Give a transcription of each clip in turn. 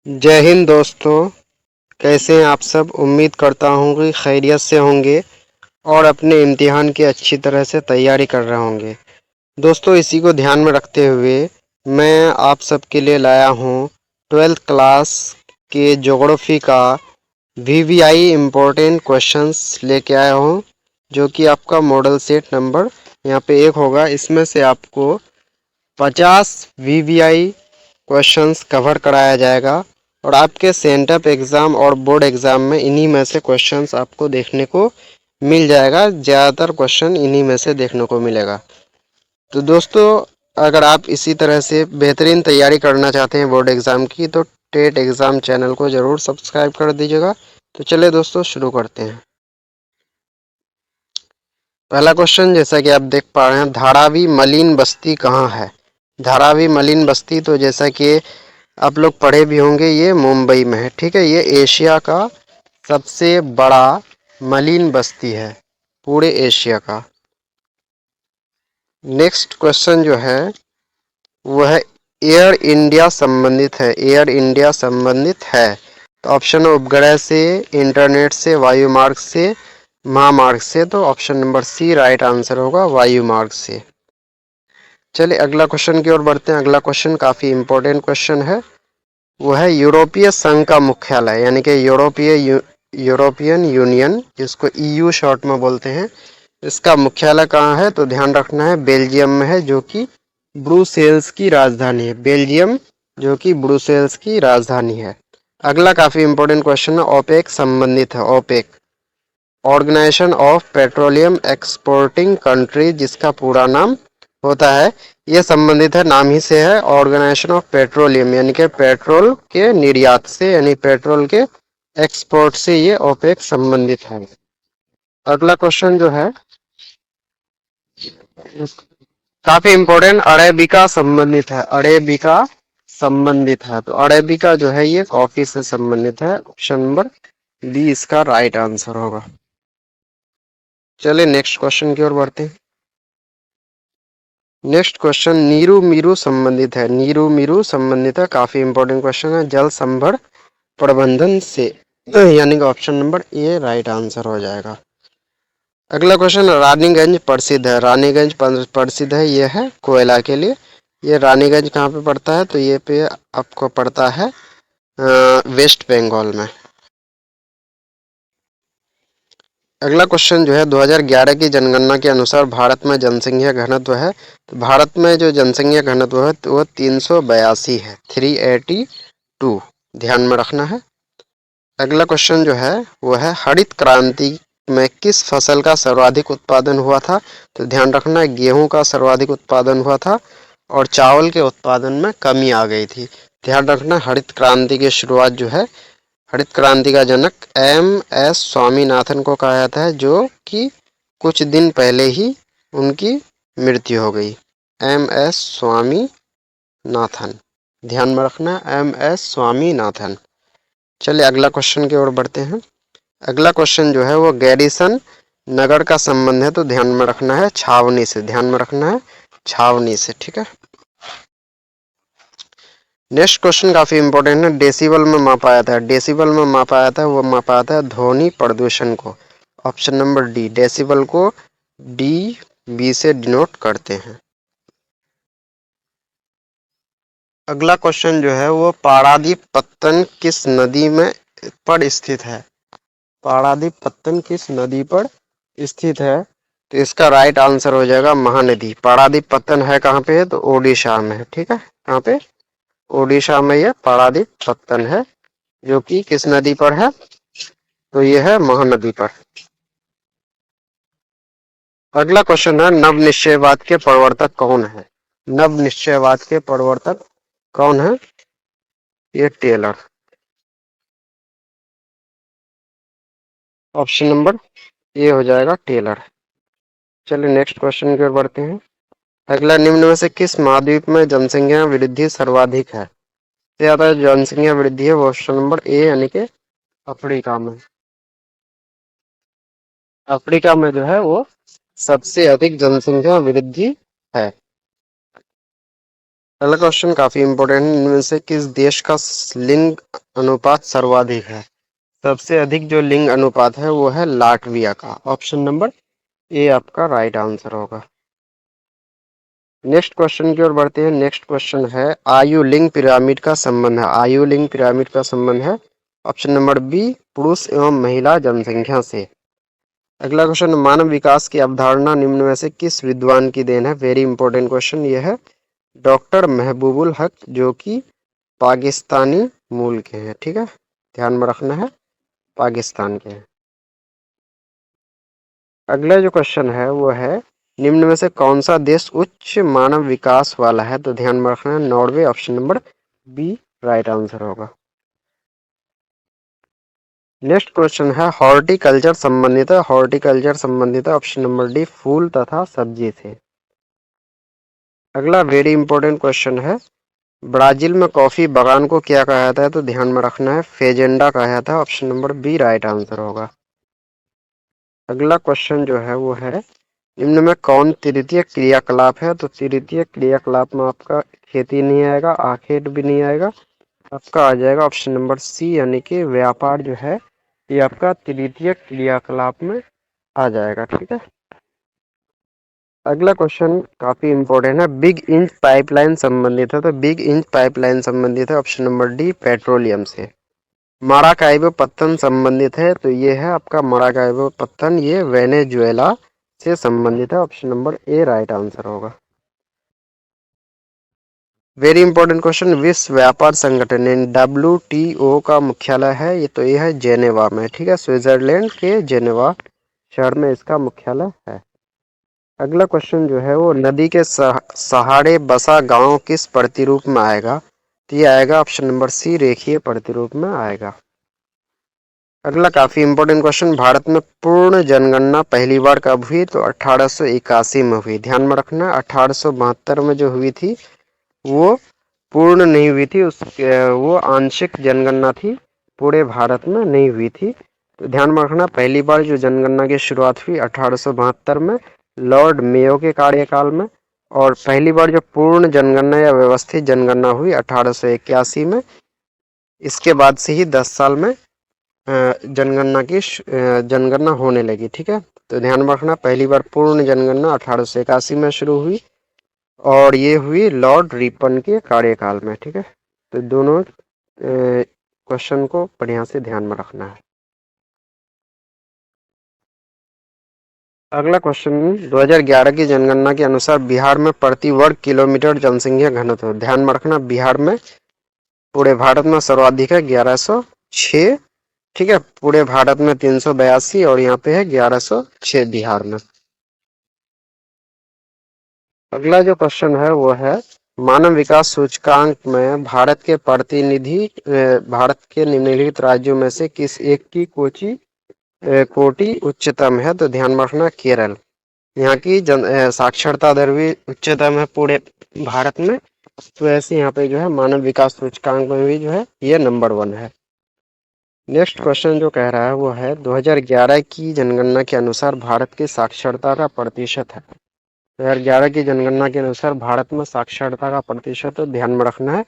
जय हिंद दोस्तों। कैसे हैं आप सब। उम्मीद करता हूँ कि खैरियत से होंगे और अपने इम्तिहान की अच्छी तरह से तैयारी कर रहे होंगे। दोस्तों, इसी को ध्यान में रखते हुए मैं आप सबके लिए लाया हूँ 12th क्लास के ज्योग्राफी का वीवीआई इम्पोर्टेंट क्वेश्चंस लेके आया हूँ, जो कि आपका मॉडल सेट नंबर यहाँ पे 1 होगा। इसमें से आपको 50 वीवीआई क्वेश्चंस कवर कराया जाएगा और आपके सेंटअप एग्ज़ाम और बोर्ड एग्ज़ाम में इन्हीं में से क्वेश्चंस आपको देखने को मिल जाएगा। ज़्यादातर क्वेश्चन इन्हीं में से देखने को मिलेगा। तो दोस्तों, अगर आप इसी तरह से बेहतरीन तैयारी करना चाहते हैं बोर्ड एग्ज़ाम की, तो टेट एग्ज़ाम चैनल को ज़रूर सब्सक्राइब कर दीजिएगा। तो चलिए दोस्तों, शुरू करते हैं। पहला क्वेश्चन, जैसा कि आप देख पा रहे हैं, धारावी मलिन बस्ती कहाँ है। धारावी मलिन बस्ती, तो जैसा कि आप लोग पढ़े भी होंगे, ये मुंबई में है। ठीक है, ये एशिया का सबसे बड़ा मलिन बस्ती है, पूरे एशिया का। नेक्स्ट क्वेश्चन जो है वह एयर इंडिया संबंधित है। एयर इंडिया संबंधित है, तो ऑप्शन उपग्रह से, इंटरनेट से, वायु मार्ग से, महामार्ग से। तो option number C right answer होगा, वायु मार्ग से। चलिए अगला क्वेश्चन की ओर बढ़ते हैं। अगला क्वेश्चन काफी इंपॉर्टेंट क्वेश्चन है। वो है यूरोपीय संघ का मुख्यालय, यानी कि यूरोपियन यूनियन, जिसको ईयू शॉर्ट में बोलते हैं, इसका मुख्यालय कहाँ है। तो ध्यान रखना है, बेल्जियम में है, जो कि ब्रुसेल्स की राजधानी है। बेल्जियम, जो कि ब्रुसेल्स की राजधानी है। अगला काफी इंपॉर्टेंट क्वेश्चन है, ओपेक संबंधित है। OPEC organisation of petroleum exporting country, जिसका पूरा नाम होता है, ये संबंधित है, नाम ही से है, ऑर्गेनाइजेशन ऑफ पेट्रोलियम, यानी कि पेट्रोल के निर्यात से, यानी पेट्रोल के एक्सपोर्ट से ये ओपेक संबंधित है। अगला क्वेश्चन जो है काफी इंपॉर्टेंट, अरेबिका संबंधित है। अरेबिका संबंधित है, तो अरेबिका जो है ये कॉफी से संबंधित है। ऑप्शन नंबर बी इसका राइट आंसर होगा। चलिए नेक्स्ट क्वेश्चन की ओर बढ़ते हैं। नेक्स्ट क्वेश्चन नीरू मीरू संबंधित है। नीरू मीरू संबंधित है, काफी इंपॉर्टेंट क्वेश्चन है, जल संभर प्रबंधन से, यानी कि option number A right answer हो जाएगा। अगला क्वेश्चन, रानीगंज प्रसिद्ध है। रानीगंज प्रसिद्ध है, ये है कोयला के लिए। ये रानीगंज कहाँ पे पड़ता है, तो ये पे आपको पड़ता है वेस्ट बंगाल में। अगला क्वेश्चन जो है 2011 की जनगणना के अनुसार भारत में जनसंख्या घनत्व है। तो भारत में जो जनसंख्या घनत्व है तो वह 382 है, 382, ध्यान में रखना है। अगला क्वेश्चन जो है वो है हरित क्रांति में किस फसल का सर्वाधिक उत्पादन हुआ था। तो ध्यान रखना है, गेहूं का सर्वाधिक उत्पादन हुआ था और चावल के उत्पादन में कमी आ गई थी। ध्यान रखना, हरित क्रांति की शुरुआत जो है, हरित क्रांति का जनक एम.एस. स्वामीनाथन को कहा जाता है, जो कि कुछ दिन पहले ही उनकी मृत्यु हो गई। एम.एस. स्वामीनाथन, ध्यान में रखना, एम.एस. स्वामीनाथन। चलिए अगला क्वेश्चन की ओर बढ़ते हैं। अगला क्वेश्चन जो है वो गैरिसन नगर का संबंध है, तो ध्यान में रखना है छावनी से, ध्यान में रखना है छावनी से। ठीक है, नेक्स्ट क्वेश्चन काफी इंपॉर्टेंट है, डेसिबल में मापा जाता है। डेसिबल में मापा जाता है, वो मापा जाता है ध्वनि प्रदूषण को। ऑप्शन नंबर डी, डेसिबल को डी बी से डिनोट करते हैं। अगला क्वेश्चन जो है वो पारादीप पत्तन किस नदी में पर स्थित है। पारादीप पत्तन किस नदी पर स्थित है, तो इसका राइट आंसर हो जाएगा महानदी। पारादीप पत्तन है कहाँ पे है, तो ओडिशा में है। ठीक है, कहाँ पे, ओडिशा में यह पारादीप पत्तन है, जो कि किस नदी पर है, तो यह है महानदी पर। अगला क्वेश्चन है नव निश्चयवाद के प्रवर्तक कौन है। नव निश्चयवाद के प्रवर्तक कौन है, ये टेलर। ऑप्शन नंबर ए हो जाएगा, टेलर। चलिए नेक्स्ट क्वेश्चन की ओर बढ़ते हैं। अगला, निम्न में से किस महाद्वीप में जनसंख्या वृद्धि सर्वाधिक है। ज्यादा जनसंख्या वृद्धि है वो ऑप्शन नंबर ए, यानी कि अफ्रीका में। अफ्रीका में जो है वो सबसे अधिक जनसंख्या वृद्धि है। अगला क्वेश्चन काफी इंपॉर्टेंट है, इनमें से किस देश का लिंग अनुपात सर्वाधिक है? सबसे अधिक जो लिंग अनुपात है वो है लाटविया का। ऑप्शन नंबर ए आपका राइट आंसर होगा। नेक्स्ट क्वेश्चन की ओर बढ़ते हैं। नेक्स्ट क्वेश्चन है आयु लिंग पिरामिड का संबंध है। आयु लिंग पिरामिड का संबंध है ऑप्शन नंबर बी पुरुष एवं महिला जनसंख्या से। अगला क्वेश्चन मानव विकास की अवधारणा निम्न में से किस विद्वान की देन है? वेरी इंपॉर्टेंट क्वेश्चन ये है डॉक्टर महबूबुल हक जो कि पाकिस्तानी मूल के हैं। ठीक है, ध्यान में रखना है पाकिस्तान के हैं। अगला जो क्वेश्चन है वो है निम्न में से कौन सा देश उच्च मानव विकास वाला है? तो ध्यान में रखना है Norway. Option number B right answer होगा। नेक्स्ट क्वेश्चन है हॉर्टिकल्चर संबंधित है। हॉर्टिकल्चर संबंधित है ऑप्शन नंबर डी फूल तथा सब्जी से। अगला वेरी इंपॉर्टेंट क्वेश्चन है ब्राजील में कॉफी बागान को क्या कहा जाता है? तो ध्यान में रखना है फेजेंडा कहा जाता है। Option number B right answer होगा। अगला क्वेश्चन जो है वो है निम्न में कौन तृतीय क्रियाकलाप है? तो तृतीय क्रियाकलाप में आपका खेती नहीं आएगा, आखेट भी नहीं आएगा, आपका आ जाएगा ऑप्शन नंबर सी यानी कि व्यापार जो है ये आपका तृतीय क्रियाकलाप में आ जाएगा। ठीक है, अगला क्वेश्चन काफी इंपॉर्टेंट है बिग इंच पाइपलाइन संबंधित है। तो बिग इंच पाइपलाइन संबंधित है ऑप्शन नंबर डी पेट्रोलियम से। माराकाइबो पत्तन संबंधित है तो ये है आपका माराकाइबो पत्तन, ये वेनेजुएला से संबंधित है। Option number A right answer होगा। वेरी इंपॉर्टेंट क्वेश्चन विश्व व्यापार संगठन WTO का मुख्यालय है ये तो ये है जेनेवा में। ठीक है, स्विट्जरलैंड के जेनेवा शहर में इसका मुख्यालय है। अगला क्वेश्चन जो है वो नदी के सहारे बसा गांव किस प्रतिरूप में आएगा? तो ये आएगा ऑप्शन नंबर सी रेखीय प्रतिरूप में आएगा। अगला काफी इंपॉर्टेंट क्वेश्चन भारत में पूर्ण जनगणना पहली बार कब हुई? तो 1881 में हुई। ध्यान में रखना 1872 में जो हुई थी वो पूर्ण नहीं हुई थी, वो आंशिक जनगणना थी, पूरे भारत में नहीं हुई थी। तो ध्यान में रखना पहली बार जो जनगणना की शुरुआत हुई 1872 में लॉर्ड मेयो के कार्यकाल में, और पहली बार जो पूर्ण जनगणना या व्यवस्थित जनगणना हुई 1881 में। इसके बाद से ही 10 साल में जनगणना होने लगी। ठीक है, तो ध्यान में रखना पहली बार पूर्ण जनगणना 1881 में शुरू हुई और ये हुई लॉर्ड रिपन के कार्यकाल में। ठीक है, तो दोनों क्वेश्चन को बढ़िया से ध्यान में रखना है। अगला क्वेश्चन 2011 की जनगणना के अनुसार बिहार में प्रति वर्ग किलोमीटर जनसंख्या घनत्व। ध्यान में रखना बिहार में पूरे भारत में सर्वाधिक है 1106। ठीक है, पूरे भारत में 382 और यहाँ पे है 1106 बिहार में। अगला जो क्वेश्चन है वो है मानव विकास सूचकांक में भारत के भारत के निम्नलिखित राज्यों में से किस एक की कोटि उच्चतम है? तो ध्यान में रखना केरल, यहाँ की साक्षरता दर भी उच्चतम है पूरे भारत में, तो ऐसे यहाँ पे जो है मानव विकास सूचकांक में भी जो है ये नंबर 1 है। नेक्स्ट क्वेश्चन जो कह रहा है वो है 2011 की जनगणना के अनुसार भारत की साक्षरता का प्रतिशत है। 2011 की जनगणना के अनुसार भारत में साक्षरता का प्रतिशत ध्यान में रखना है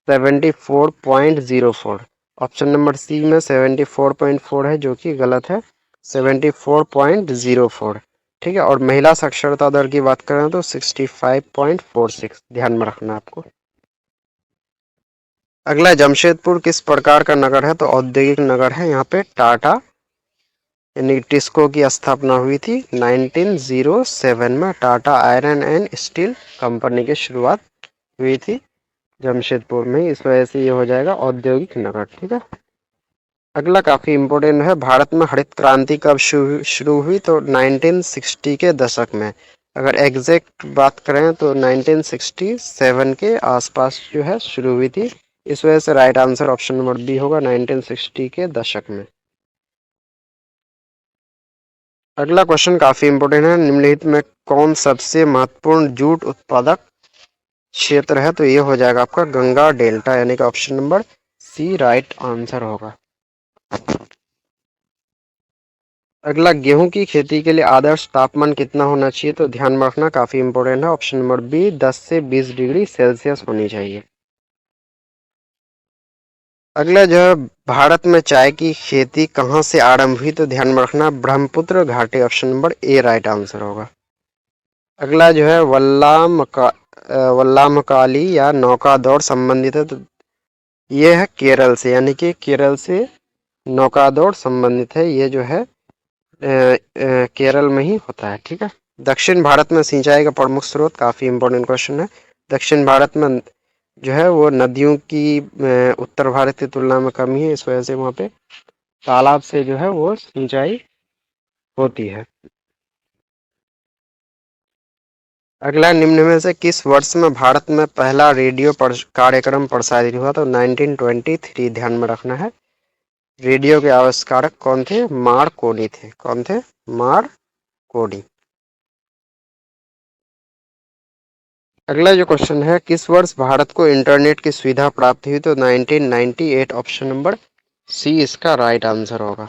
74.04। ऑप्शन नंबर सी में 74.4 है जो कि गलत है, 74.04। ठीक है, और महिला साक्षरता दर की बात करें तो 65.46 ध्यान में रखना आपको। अगला जमशेदपुर किस प्रकार का नगर है? तो औद्योगिक नगर है। यहाँ पे टाटा यानी टिस्को की स्थापना हुई थी 1907 में। Tata iron and steel company की शुरुआत हुई थी जमशेदपुर में, इस वजह से ये हो जाएगा औद्योगिक नगर। ठीक है, अगला काफी इंपॉर्टेंट है भारत में हरित क्रांति कब शुरू हुई? तो 1960 के दशक में। अगर एग्जैक्ट बात करें तो 1967 के आसपास जो है शुरू हुई थी, इस वजह से right answer option number B होगा 1960 के दशक में। अगला क्वेश्चन काफी इंपॉर्टेंट है निम्नलिखित में कौन सबसे महत्वपूर्ण जूट उत्पादक क्षेत्र है? तो ये हो जाएगा आपका गंगा डेल्टा यानी कि option number C right answer होगा। अगला, गेहूं की खेती के लिए आदर्श तापमान कितना होना चाहिए? तो ध्यान में रखना, काफी इंपॉर्टेंट है। ऑप्शन नंबर बी, 10 से 20 डिग्री सेल्सियस होनी चाहिए। अगला जो है, भारत में चाय की खेती कहाँ से आरंभ हुई? तो ध्यान में रखना, ब्रह्मपुत्र घाटी। Option number A right answer होगा। अगला जो है, वल्लामकाली या नौका दौड़ संबंधित है, तो ये है केरल से, यानी कि केरल से नौका दौड़ संबंधित है। ये जो है केरल में ही होता है, ठीक है। दक्षिण भारत में सिंचाई का प्रमुख स्रोत, काफी इंपॉर्टेंट क्वेश्चन है। दक्षिण भारत में जो है वो नदियों की उत्तर भारत की तुलना में कमी है, इस वजह से वहाँ पे तालाब से जो है वो सिंचाई होती है। अगला, निम्न में से किस वर्ष में भारत में पहला रेडियो कार्यक्रम प्रसारित हुआ? तो 1923, ध्यान में रखना है। रेडियो के आविष्कारक कौन थे? मार्कोनी थे। कौन थे? मार्कोनी। अगला जो क्वेश्चन है, किस वर्ष भारत को इंटरनेट की सुविधा प्राप्त हुई? तो 1998। ऑप्शन नंबर सी इसका राइट आंसर होगा।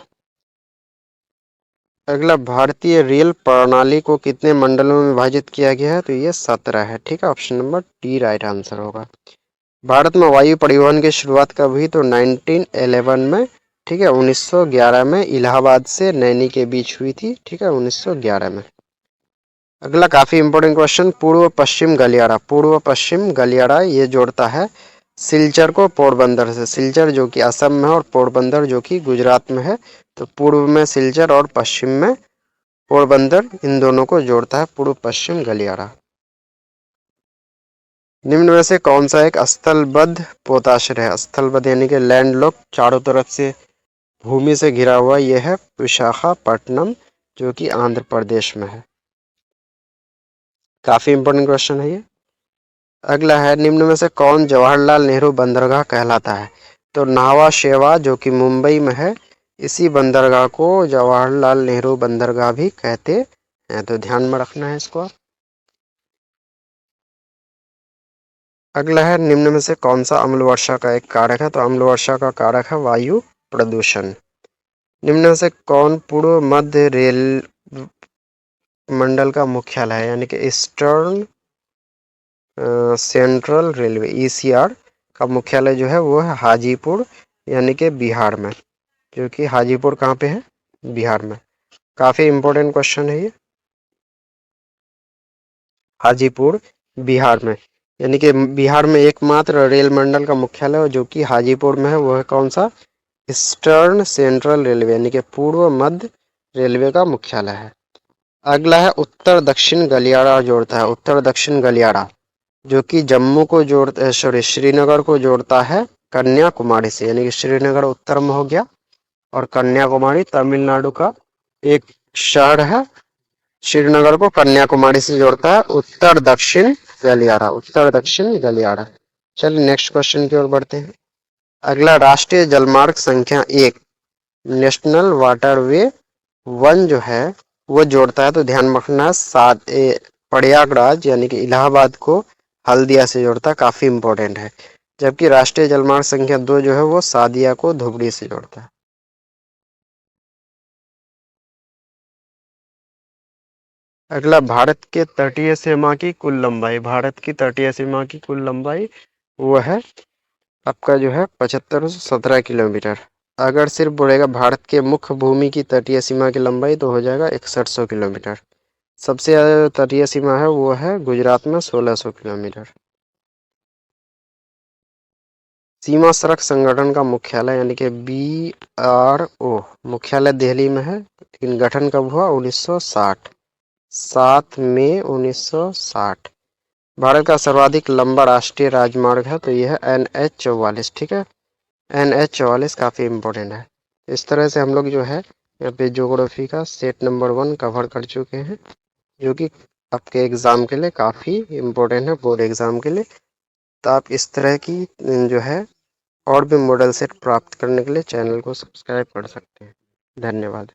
अगला, भारतीय रेल प्रणाली को कितने मंडलों में विभाजित किया गया है? तो ये 17 है, ठीक है। Option number D right answer होगा। भारत में वायु परिवहन की शुरुआत कब हुई? तो 1911 में, ठीक है। 1911 में इलाहाबाद से नैनी के बीच हुई थी, ठीक है, 1911 में। अगला काफी इंपॉर्टेंट क्वेश्चन, पूर्व पश्चिम गलियारा। पूर्व पश्चिम गलियारा ये जोड़ता है सिलचर को पोरबंदर से। सिलचर जो कि असम में है और पोरबंदर जो कि गुजरात में है। तो पूर्व में सिलचर और पश्चिम में पोरबंदर, इन दोनों को जोड़ता है पूर्व पश्चिम गलियारा। निम्न में से कौन सा एक स्थलबद्ध पोताश्रय है? स्थलबद्ध यानी कि लैंडलॉक, चारों तरफ से भूमि से घिरा हुआ। यह है विशाखापट्टनम, जो कि आंध्र प्रदेश में है। काफी इंपॉर्टेंट क्वेश्चन है ये। अगला है, निम्न में से कौन जवाहरलाल नेहरू बंदरगाह कहलाता है? तो नावा शेवा जो कि मुंबई में है, इसी बंदरगाह को जवाहरलाल नेहरू बंदरगाह भी कहते हैं, तो ध्यान में रखना है इसको। अगला है, निम्न में से कौन सा अम्ल वर्षा का एक कारक है? तो अम्ल वर्षा का कारक है वायु प्रदूषण। निम्न में से कौन पूर्व मध्य रेल मंडल का मुख्यालय है, यानी कि ईस्टर्न सेंट्रल रेलवे, ईसीआर का मुख्यालय जो है वो है हाजीपुर, यानी कि बिहार में। जो कि हाजीपुर कहाँ पे है? बिहार में। काफी इंपॉर्टेंट क्वेश्चन है ये। हाजीपुर बिहार में, यानी कि बिहार में एकमात्र रेल मंडल का मुख्यालय जो कि हाजीपुर में है, वो है कौन सा? ईस्टर्न सेंट्रल रेलवे, यानी कि पूर्व मध्य रेलवे का मुख्यालय है। अगला है, उत्तर दक्षिण गलियारा जोड़ता है। उत्तर दक्षिण गलियारा जो कि जम्मू को जोड़ता है, सॉरी, श्रीनगर को जोड़ता है कन्याकुमारी से, यानी कि श्रीनगर उत्तर में हो गया और कन्याकुमारी तमिलनाडु का एक शहर है। श्रीनगर को कन्याकुमारी से जोड़ता है उत्तर दक्षिण गलियारा। उत्तर दक्षिण गलियारा। चलिए नेक्स्ट क्वेश्चन की ओर बढ़ते हैं। अगला, राष्ट्रीय जलमार्ग संख्या 1 नेशनल वाटरवे 1 जो है वो जोड़ता है, तो ध्यान में रखना, प्रयागराज यानी कि इलाहाबाद को हल्दिया से जोड़ता है। काफी इंपॉर्टेंट है। जबकि राष्ट्रीय जलमार्ग संख्या 2 जो है वो सादिया को धुबरी से जोड़ता है। अगला, भारत के तटीय सीमा की कुल लंबाई। भारत की तटीय सीमा की कुल लंबाई वो है आपका जो है 7517 किलोमीटर। अगर सिर्फ बोलेगा भारत के मुख्य भूमि की तटीय सीमा की लंबाई, तो हो जाएगा 6100 किलोमीटर। सबसे ज़्यादा तटीय सीमा है वो है गुजरात में 1600 किलोमीटर। सीमा सड़क संगठन का मुख्यालय, यानी कि BRO, मुख्यालय दिल्ली में है, लेकिन गठन कब हुआ? 1960, 7 मई 1960। भारत का सर्वाधिक लंबा राष्ट्रीय राजमार्ग है, तो यह है NH 44, ठीक है। NH 44 काफ़ी इंपॉर्टेंट है। इस तरह से हम लोग जो है यहाँ पे ज्योग्राफी का सेट नंबर 1 कवर कर चुके हैं, जो कि आपके एग्ज़ाम के लिए काफ़ी इम्पोर्टेंट है, बोर्ड एग्ज़ाम के लिए। तो आप इस तरह की जो है और भी मॉडल सेट प्राप्त करने के लिए चैनल को सब्सक्राइब कर सकते हैं। धन्यवाद।